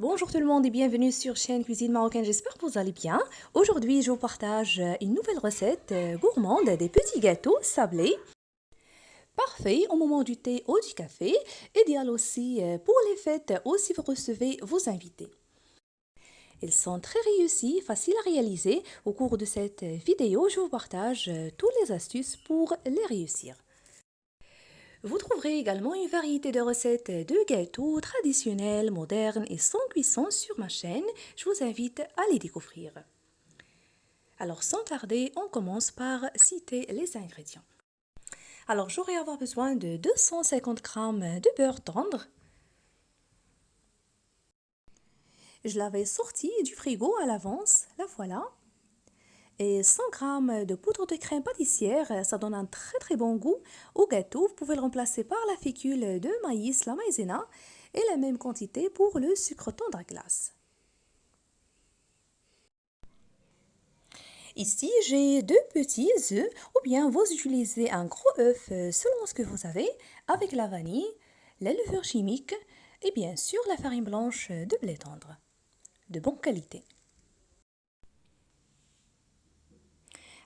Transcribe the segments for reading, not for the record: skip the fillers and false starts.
Bonjour tout le monde et bienvenue sur chaîne Cuisine Marocaine, j'espère que vous allez bien. Aujourd'hui, je vous partage une nouvelle recette gourmande des petits gâteaux sablés. Parfait au moment du thé ou du café, idéal aussi pour les fêtes ou si vous recevez vos invités. Ils sont très réussis, faciles à réaliser. Au cours de cette vidéo, je vous partage toutes les astuces pour les réussir. Vous trouverez également une variété de recettes de gâteaux traditionnels, modernes et sans cuisson sur ma chaîne. Je vous invite à les découvrir. Alors sans tarder, on commence par citer les ingrédients. Alors j'aurai avoir besoin de 250 g de beurre tendre. Je l'avais sorti du frigo à l'avance, la voilà. Et 100 g de poudre de crème pâtissière, ça donne un très bon goût au gâteau. Vous pouvez le remplacer par la fécule de maïs, la maïzena, et la même quantité pour le sucre tendre à glace. Ici, j'ai deux petits œufs, ou bien vous utilisez un gros œuf selon ce que vous avez, avec la vanille, la levure chimique et bien sûr la farine blanche de blé tendre, de bonne qualité.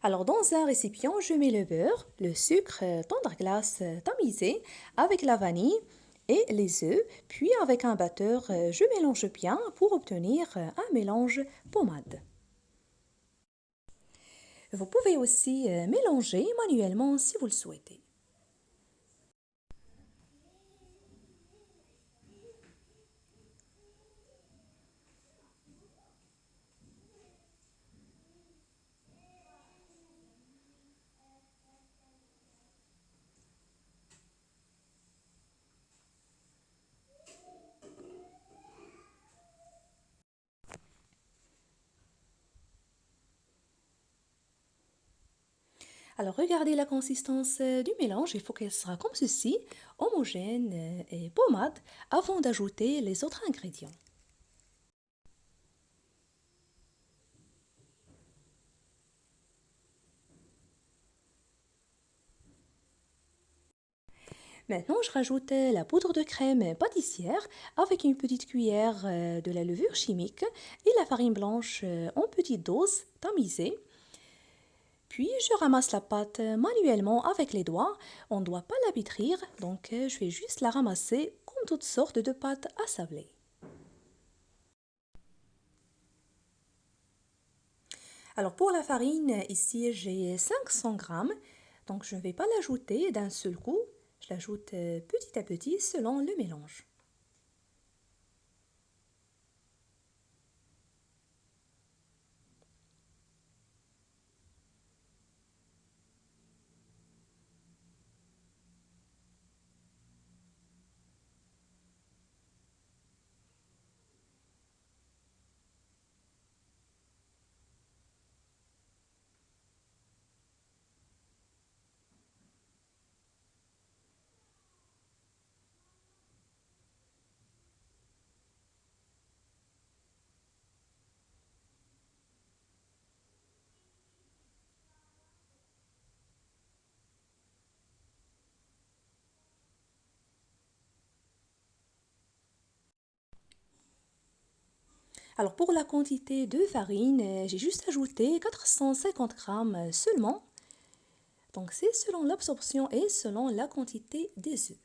Alors dans un récipient, je mets le beurre, le sucre tendre glace tamisé avec la vanille et les œufs, puis avec un batteur, je mélange bien pour obtenir un mélange pommade. Vous pouvez aussi mélanger manuellement si vous le souhaitez. Alors regardez la consistance du mélange, il faut qu'elle sera comme ceci, homogène et pommade, avant d'ajouter les autres ingrédients. Maintenant, je rajoute la poudre de crème pâtissière avec une petite cuillère de la levure chimique et la farine blanche en petite dose tamisée. Puis, je ramasse la pâte manuellement avec les doigts. On ne doit pas la pétrir, donc je vais juste la ramasser comme toutes sortes de pâtes à sabler. Alors pour la farine, ici j'ai 500 grammes, donc je ne vais pas l'ajouter d'un seul coup, je l'ajoute petit à petit selon le mélange. Alors pour la quantité de farine, j'ai juste ajouté 450 grammes seulement. Donc c'est selon l'absorption et selon la quantité des œufs.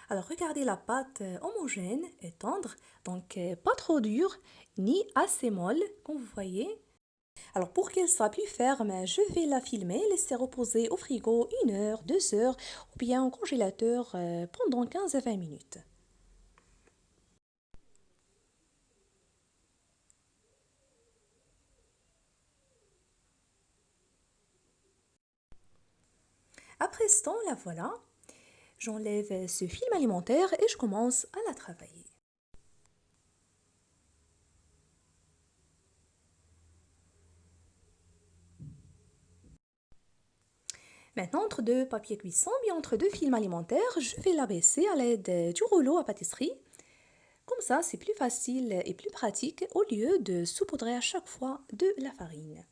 Alors regardez la pâte homogène et tendre, donc pas trop dure ni assez molle comme vous voyez. Alors pour qu'elle soit plus ferme, je vais la filmer, laisser reposer au frigo 1 heure, 2 heures ou bien au congélateur pendant 15 à 20 minutes. Après ce temps, la voilà. J'enlève ce film alimentaire et je commence à la travailler. Maintenant, entre deux papiers cuisson, bien entre deux films alimentaires, je vais l'abaisser à l'aide du rouleau à pâtisserie. Comme ça, c'est plus facile et plus pratique au lieu de saupoudrer à chaque fois de la farine.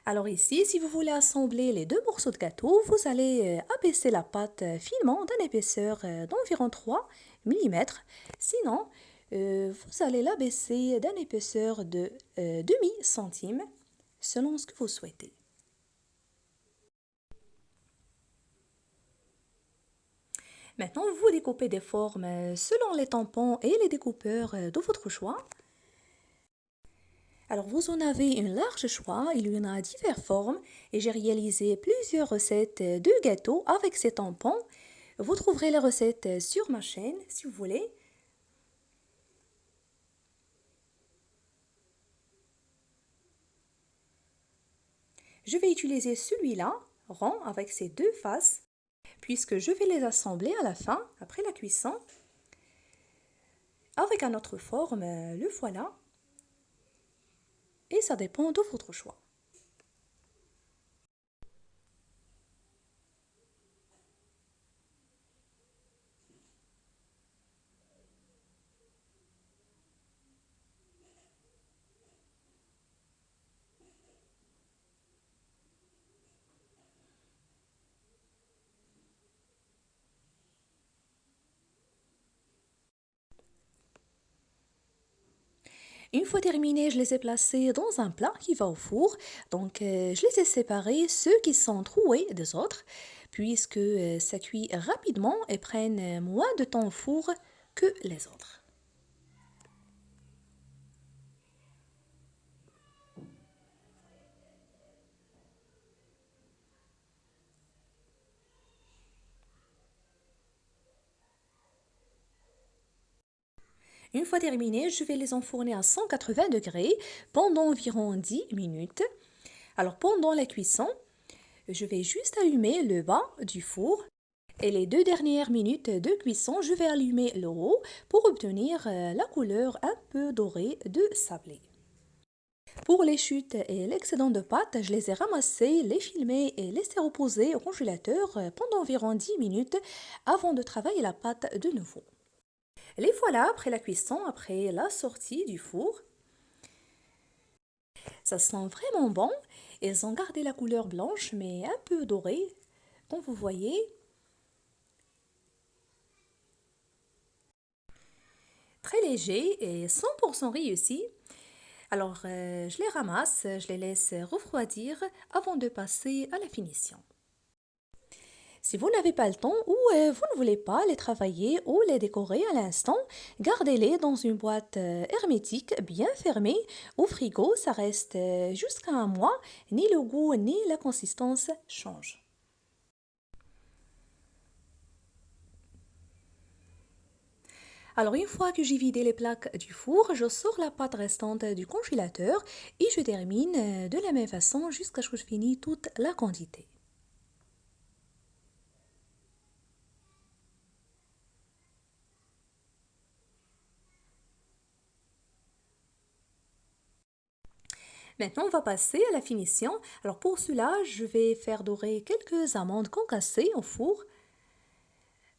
Alors ici, si vous voulez assembler les deux morceaux de gâteau, vous allez abaisser la pâte finement d'une épaisseur d'environ 3 mm. Sinon, vous allez l'abaisser d'une épaisseur de demi-centime, selon ce que vous souhaitez. Maintenant, vous découpez des formes selon les tampons et les découpeurs de votre choix. Alors, vous en avez un large choix, il y en a diverses formes et j'ai réalisé plusieurs recettes de gâteaux avec ces tampons. Vous trouverez les recettes sur ma chaîne si vous voulez. Je vais utiliser celui-là, rond, avec ses deux faces, puisque je vais les assembler à la fin, après la cuisson, avec une autre forme, le voilà. Et ça dépend de votre choix. Une fois terminés, je les ai placés dans un plat qui va au four. Donc, je les ai séparés, ceux qui sont troués des autres, puisque ça cuit rapidement et prennent moins de temps au four que les autres. Une fois terminés, je vais les enfourner à 180 degrés pendant environ 10 minutes. Alors, pendant la cuisson, je vais juste allumer le bas du four et les 2 dernières minutes de cuisson, je vais allumer le haut pour obtenir la couleur un peu dorée de sablé. Pour les chutes et l'excédent de pâte, je les ai ramassés, les filmés et laissés reposer au congélateur pendant environ 10 minutes avant de travailler la pâte de nouveau. Les voilà après la cuisson, après la sortie du four. Ça sent vraiment bon. Ils ont gardé la couleur blanche mais un peu dorée, comme vous voyez. Très léger et 100% réussi. Alors, je les ramasse, je les laisse refroidir avant de passer à la finition. Si vous n'avez pas le temps ou vous ne voulez pas les travailler ou les décorer à l'instant, gardez-les dans une boîte hermétique bien fermée au frigo. Ça reste jusqu'à un mois. Ni le goût ni la consistance changent. Alors une fois que j'ai vidé les plaques du four, je sors la pâte restante du congélateur et je termine de la même façon jusqu'à ce que je finis toute la quantité. Maintenant, on va passer à la finition. Alors pour cela, je vais faire dorer quelques amandes concassées au four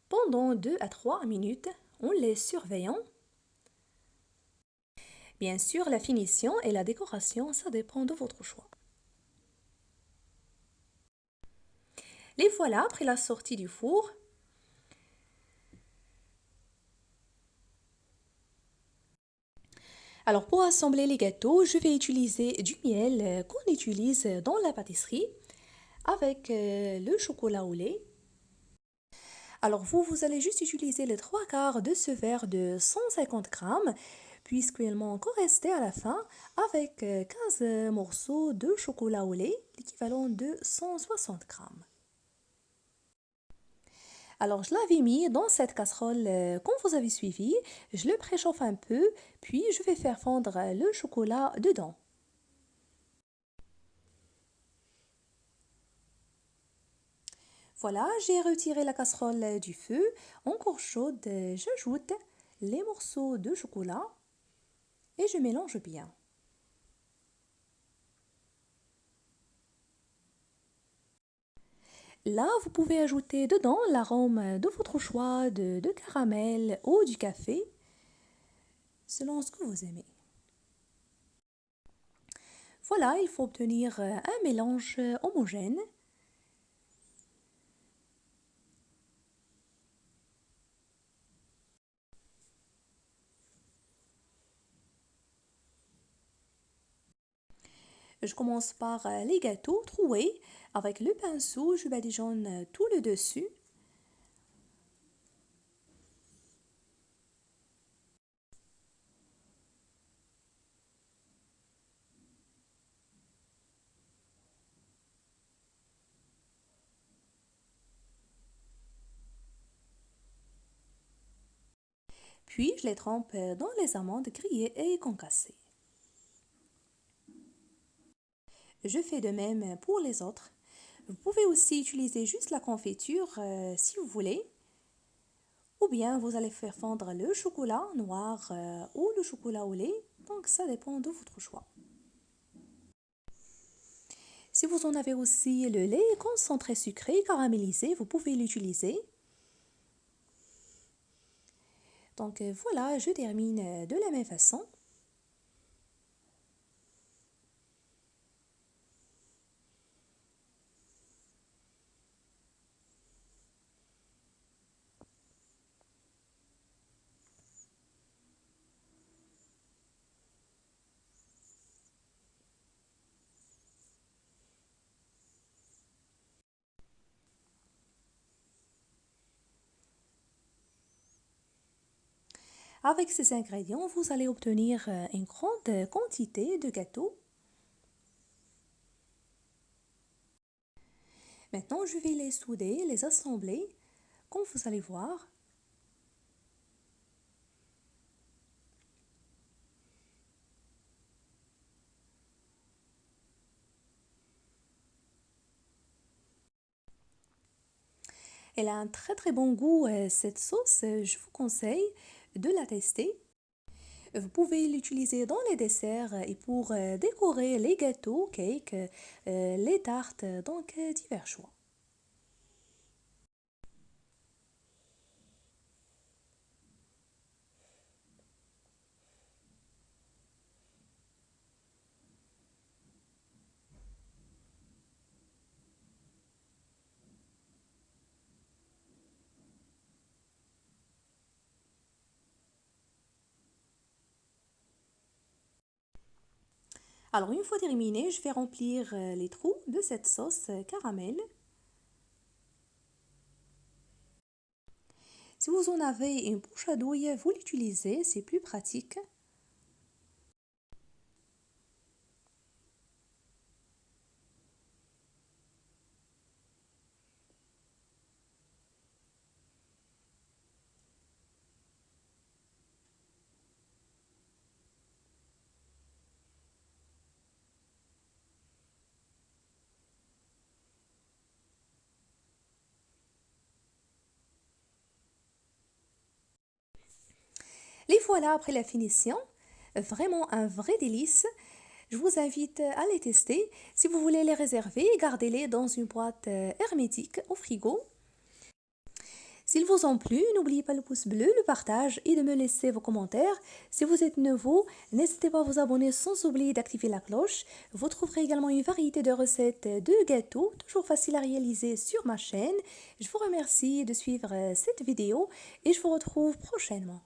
pendant 2 à 3 minutes en les surveillant. Bien sûr, la finition et la décoration, ça dépend de votre choix. Les voilà après la sortie du four. Alors pour assembler les gâteaux, je vais utiliser du miel qu'on utilise dans la pâtisserie avec le chocolat au lait. Alors vous allez juste utiliser les 3 quarts de ce verre de 150 grammes puisqu'il m'en encore resté à la fin avec 15 morceaux de chocolat au lait, l'équivalent de 160 grammes. Alors je l'avais mis dans cette casserole comme vous avez suivi, je le préchauffe un peu, puis je vais faire fondre le chocolat dedans. Voilà, j'ai retiré la casserole du feu. Encore chaude, j'ajoute les morceaux de chocolat et je mélange bien. Là, vous pouvez ajouter dedans l'arôme de votre choix de caramel ou du café, selon ce que vous aimez. Voilà, il faut obtenir un mélange homogène. Je commence par les gâteaux troués. Avec le pinceau, je badigeonne tout le dessus. Puis, je les trempe dans les amandes grillées et concassées. Je fais de même pour les autres. Vous pouvez aussi utiliser juste la confiture si vous voulez. Ou bien vous allez faire fondre le chocolat noir ou le chocolat au lait. Donc ça dépend de votre choix. Si vous en avez aussi le lait concentré sucré caramélisé, vous pouvez l'utiliser. Donc voilà, je termine de la même façon. Avec ces ingrédients, vous allez obtenir une grande quantité de gâteaux. Maintenant, je vais les souder, les assembler, comme vous allez voir. Elle a un très bon goût, cette sauce. Je vous conseille de la tester. Vous pouvez l'utiliser dans les desserts et pour décorer les gâteaux, cakes, les tartes, donc divers choix. Alors une fois terminé, je vais remplir les trous de cette sauce caramel. Si vous en avez une bouche à douille, vous l'utilisez, c'est plus pratique. Les voilà après la finition. Vraiment un vrai délice. Je vous invite à les tester. Si vous voulez les réserver, gardez-les dans une boîte hermétique au frigo. S'ils vous ont plu, n'oubliez pas le pouce bleu, le partage et de me laisser vos commentaires. Si vous êtes nouveau, n'hésitez pas à vous abonner sans oublier d'activer la cloche. Vous trouverez également une variété de recettes de gâteaux, toujours faciles à réaliser sur ma chaîne. Je vous remercie de suivre cette vidéo et je vous retrouve prochainement.